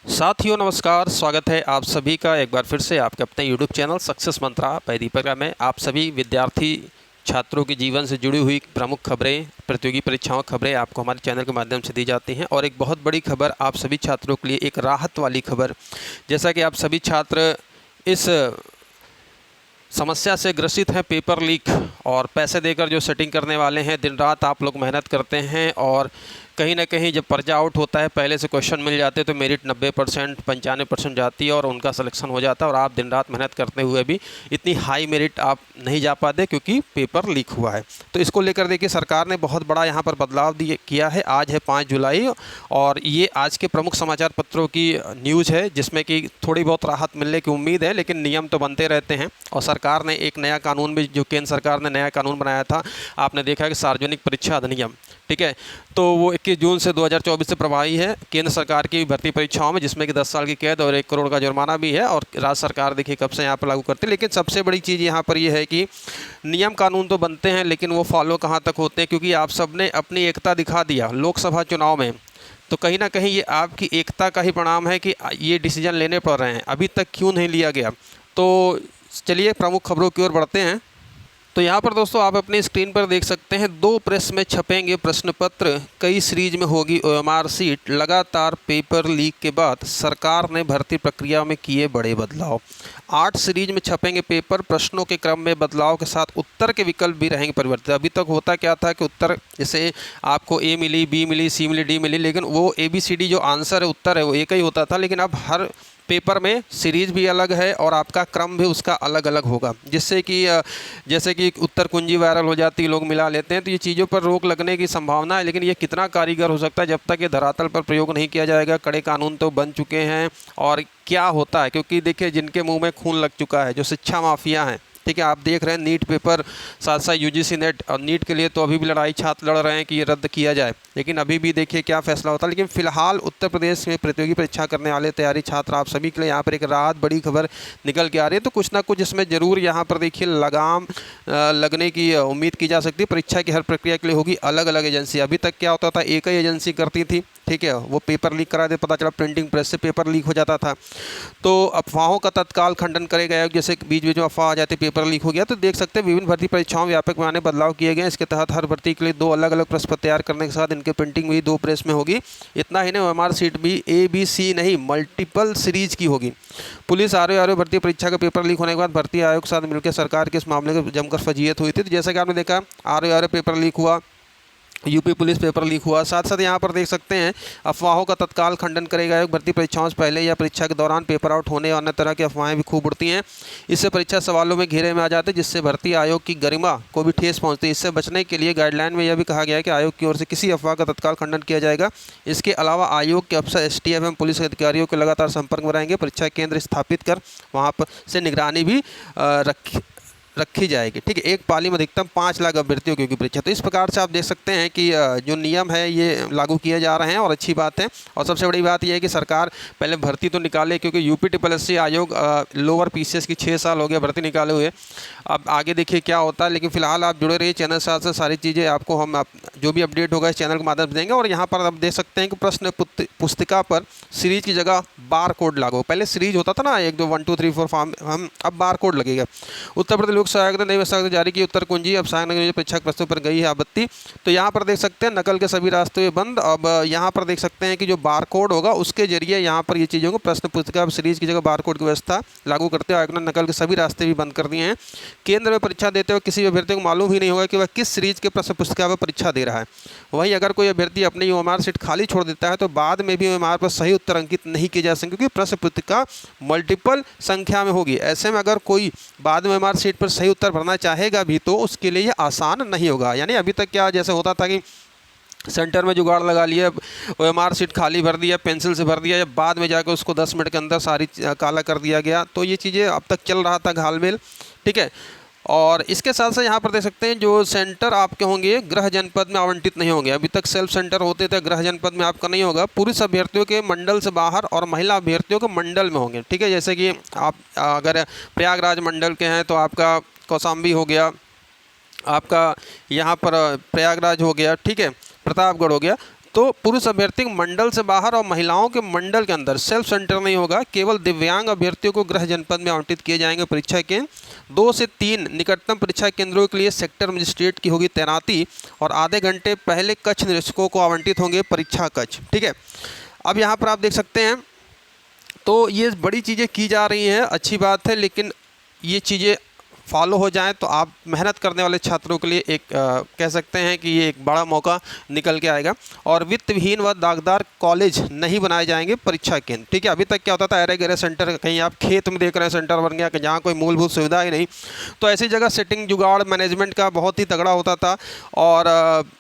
साथियों नमस्कार, स्वागत है आप सभी का एक बार फिर से आपके अपने यूट्यूब चैनल सक्सेस मंत्रा बाय दीपिका में। आप सभी विद्यार्थी छात्रों के जीवन से जुड़ी हुई प्रमुख खबरें, प्रतियोगी परीक्षाओं खबरें आपको हमारे चैनल के माध्यम से दी जाती हैं। और एक बहुत बड़ी खबर आप सभी छात्रों के लिए, एक राहत वाली खबर। जैसा कि आप सभी छात्र इस समस्या से ग्रसित हैं, पेपर लीक और पैसे देकर जो सेटिंग करने वाले हैं, दिन रात आप लोग मेहनत करते हैं और कहीं ना कहीं जब पर्चा आउट होता है, पहले से क्वेश्चन मिल जाते हैं तो मेरिट 90% 95% जाती है और उनका सिलेक्शन हो जाता है। और आप दिन रात मेहनत करते हुए भी इतनी हाई मेरिट आप नहीं जा पाते क्योंकि पेपर लीक हुआ है। तो इसको लेकर देखिए किया ने बहुत बड़ा यहाँ पर बदलाव किया है। आज है 5 जुलाई और ये आज के प्रमुख समाचार पत्रों की न्यूज़ है, जिसमें कि थोड़ी बहुत राहत मिलने की उम्मीद है, लेकिन नियम तो बनते रहते हैं। और सरकार ने एक नया कानून भी, जो केंद्र सरकार ने नया कानून बनाया था, आपने देखा कि सार्वजनिक परीक्षा अधिनियम, ठीक है, तो वो 21 जून से 2024 से प्रभावी है केंद्र सरकार की भर्ती परीक्षाओं में, जिसमें कि 10 साल की कैद और 1 करोड़ का जुर्माना भी है। और राज्य सरकार देखिए कब से यहाँ पर लागू करती है। लेकिन सबसे बड़ी चीज़ यहाँ पर ये है कि नियम कानून तो बनते हैं, लेकिन वो फॉलो कहाँ तक होते हैं, क्योंकि आप सब ने अपनी एकता दिखा दिया लोकसभा चुनाव में। तो कहीं ना कहीं ये आपकी एकता का ही परिणाम है कि ये डिसीजन लेने पड़ रहे हैं। अभी तक क्यों नहीं लिया गया? तो चलिए प्रमुख खबरों की ओर बढ़ते हैं। तो यहाँ पर दोस्तों आप अपनी स्क्रीन पर देख सकते हैं, 2 प्रेस में छपेंगे प्रश्न पत्र, कई सीरीज में होगी ओएमआर सीट, लगातार पेपर लीक के बाद सरकार ने भर्ती प्रक्रिया में किए बड़े बदलाव। 8 सीरीज में छपेंगे पेपर, प्रश्नों के क्रम में बदलाव के साथ उत्तर के विकल्प भी रहेंगे परिवर्तित। अभी तक होता क्या था कि उत्तर, जैसे आपको ए मिली, बी मिली, सी मिली, डी मिली, लेकिन वो ABCD जो आंसर है, उत्तर है, वो एक ही होता था। लेकिन अब हर पेपर में सीरीज भी अलग है और आपका क्रम भी उसका अलग अलग होगा, जिससे कि जैसे कि उत्तर कुंजी वायरल हो जाती है, लोग मिला लेते हैं। तो ये चीज़ों पर रोक लगने की संभावना है, लेकिन ये कितना कारीगर हो सकता है जब तक ये धरातल पर प्रयोग नहीं किया जाएगा। कड़े कानून तो बन चुके हैं और क्या होता है, क्योंकि देखिए जिनके मुंह में खून लग चुका है, जो शिक्षा माफिया हैं, ठीक है, आप देख रहे हैं नीट पेपर, साथ साथ UGC नेट, और नीट के लिए तो अभी भी लड़ाई छात्र लड़ रहे हैं कि ये रद्द किया जाए, लेकिन अभी भी देखिए क्या फैसला होता है। लेकिन फिलहाल उत्तर प्रदेश में प्रतियोगी परीक्षा करने वाले तैयारी छात्र, आप सभी के लिए यहाँ पर एक राहत बड़ी खबर निकल के आ रही है। तो कुछ ना कुछ इसमें ज़रूर यहाँ पर देखिए लगाम लगने की उम्मीद की जा सकती है। परीक्षा की हर प्रक्रिया के लिए होगी अलग अलग एजेंसी। अभी तक क्या होता था, एक ही एजेंसी करती थी, ठीक है, वो पेपर लीक करा दे, पता चला प्रिंटिंग प्रेस से पेपर लीक हो जाता था। तो अफवाहों का तत्काल खंडन करेगा, जैसे बीच बीच में अफवाह आ जाती, पेपर लीक हो गया। तो देख सकते हैं विभिन्न भर्ती परीक्षाओं व्यापक पैमाने बदलाव किए गए। इसके तहत हर भर्ती के लिए 2 अलग अलग प्रश्न पत्र तैयार करने के साथ इनके प्रिंटिंग भी 2 प्रेस में होगी। इतना ही नहीं, OMR सीट भी ABC नहीं, मल्टीपल सीरीज की होगी। पुलिस RO भर्ती परीक्षा का पेपर लीक होने के बाद भर्ती आयोग के साथ मिलकर सरकार के इस मामले को जमकर फजीयत हुई थी। तो जैसा कि आपने देखा, RO पेपर लीक हुआ, UP पुलिस पेपर लीक हुआ। साथ साथ यहाँ पर देख सकते हैं अफवाहों का तत्काल खंडन करेगा आयोग। भर्ती परीक्षाओं से पहले या परीक्षा के दौरान पेपर आउट होने और अन्य तरह की अफवाहें भी खूब उड़ती हैं। इससे परीक्षा सवालों में घेरे में आ जाते हैं, जिससे भर्ती आयोग की गरिमा को भी ठेस पहुँचती है। इससे बचने के लिए गाइडलाइन में यह भी कहा गया है कि आयोग की ओर से किसी अफवाह का तत्काल खंडन किया जाएगा। इसके अलावा आयोग के अफसर STF एवं पुलिस अधिकारियों के लगातार संपर्क में रहेंगे। परीक्षा केंद्र स्थापित कर वहाँ पर से निगरानी भी रखी जाएगी, ठीक है। एक पाली में अधिकतम 5 लाख अभ्यर्थियों की परीक्षा। तो इस प्रकार से आप देख सकते हैं कि जो नियम है ये लागू किए जा रहे हैं और अच्छी बात है। और सबसे बड़ी बात यह है कि सरकार पहले भर्ती तो निकाले, क्योंकि UPSSC आयोग लोअर PCS की 6 साल हो गया भर्ती निकाले हुए। अब आगे देखिए क्या होता है, लेकिन फिलहाल आप जुड़े रहिए चैनल साथ से, सारी चीज़ें आपको हम जो भी अपडेट होगा इस चैनल के माध्यम से देंगे। और यहाँ पर आप देख सकते हैं कि प्रश्न पुस्तिका पर सीरीज की जगह बार कोड लागू। पहले सीरीज होता था ना, 1 2 1 2 3 4 5, हम अब बार कोड लगेगा। उत्तर प्रदेश लोक सहायक ने नई व्यवस्था जारी की, उत्तर कुंजी अब सहायक नगर परीक्षा प्रस्तुत पर गई है आपत्ति। तो यहाँ पर देख सकते हैं नकल के सभी रास्ते बंद। अब यहाँ पर देख सकते हैं कि जो बार कोड होगा उसके जरिए यहाँ पर ये चीज़ों को, प्रश्न पुस्तिका सीरीज की जगह बार कोड की व्यवस्था लागू करते हुए आयोग ने नकल के सभी रास्ते भी बंद कर दिए हैं। केंद्र में परीक्षा देते हुए किसी अभ्यर्थी को मालूम ही नहीं होगा कि वह किस सीरीज के प्रश्न पुस्तिका पर परीक्षा दे रहा है। वहीं अगर कोई अभ्यर्थी अपनी OMR सीट खाली छोड़ देता है तो बाद में भी OMR पर सही उत्तर अंकित नहीं किए जा सकेंगे, क्योंकि प्रश्न पुस्तिका मल्टीपल संख्या में होगी। ऐसे में अगर कोई बाद में OMR सीट पर सही उत्तर भरना चाहेगा भी तो उसके लिए ये आसान नहीं होगा। यानी अभी तक क्या जैसे होता था कि सेंटर में जुगाड़ लगा लिया, OMR सीट खाली भर दिया, पेंसिल से भर दिया, जब बाद में जाकर उसको 10 मिनट के अंदर सारी काला कर दिया गया। तो ये चीज़ें अब तक चल रहा था घालमेल, ठीक है। और इसके साथ साथ यहाँ पर देख सकते हैं जो सेंटर आपके होंगे गृह जनपद में आवंटित नहीं होंगे। अभी तक सेल्फ सेंटर होते थे, गृह जनपद में आपका नहीं होगा। पुरुष अभ्यर्थियों के मंडल से बाहर और महिला अभ्यर्थियों के मंडल में होंगे, ठीक है। जैसे कि आप अगर प्रयागराज मंडल के हैं तो आपका कौशाम्बी हो गया, आपका यहाँ पर प्रयागराज हो गया, ठीक है, प्रतापगढ़ हो गया। तो पुरुष अभ्यर्थी मंडल से बाहर और महिलाओं के मंडल के अंदर सेल्फ सेंटर नहीं होगा। केवल दिव्यांग अभ्यर्थियों को गृह जनपद में आवंटित किए जाएंगे परीक्षा केंद्र। 2 से 3 निकटतम परीक्षा केंद्रों के लिए सेक्टर मजिस्ट्रेट की होगी तैनाती और आधे घंटे पहले कक्ष निरीक्षकों को आवंटित होंगे परीक्षा कक्ष। ठीक है, अब यहाँ पर आप देख सकते हैं, तो ये बड़ी चीज़ें की जा रही हैं, अच्छी बात है, लेकिन ये चीज़ें फॉलो हो जाएं तो आप मेहनत करने वाले छात्रों के लिए एक कह सकते हैं कि ये एक बड़ा मौका निकल के आएगा। और वित्त विहीन व दागदार कॉलेज नहीं बनाए जाएंगे परीक्षा केंद्र। ठीक है, अभी तक क्या होता था, अरे गहरे सेंटर, कहीं आप खेत में देख रहे हैं सेंटर बन गया कि जहाँ कोई मूलभूत सुविधा ही नहीं, तो ऐसी जगह सेटिंग जुगाड़ मैनेजमेंट का बहुत ही तगड़ा होता था। और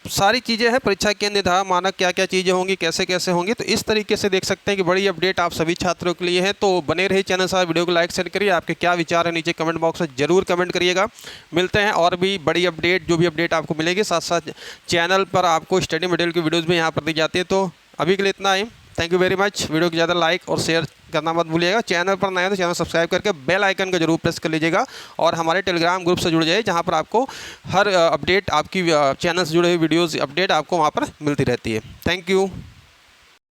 सारी चीज़ें हैं, परीक्षा केंद्र निर्धारण मानक क्या क्या चीज़ें होंगी, कैसे कैसे होंगी, तो इस तरीके से देख सकते हैं कि बड़ी अपडेट आप सभी छात्रों के लिए है। तो बने रहिए चैनल साथ, वीडियो को लाइक शेयर करिए, आपके क्या विचार है नीचे कमेंट बॉक्स में जरूर कमेंट करिएगा। मिलते हैं और भी बड़ी अपडेट, जो भी अपडेट आपको मिलेगी, साथ साथ चैनल पर आपको स्टडी मटेरियल की वीडियोस भी यहाँ पर दी जाती है। तो अभी के लिए इतना ही, thank you very much. Video को ज़्यादा लाइक और शेयर करना मत भूलिएगा। चैनल पर नए हैं तो चैनल सब्सक्राइब करके बेल आइकन को जरूर प्रेस कर लीजिएगा और हमारे टेलीग्राम ग्रुप से जुड़ जाइए, जहाँ पर आपको हर अपडेट, आपकी चैनल से जुड़े हुए वीडियोज़ अपडेट आपको वहाँ पर मिलती रहती है। Thank you.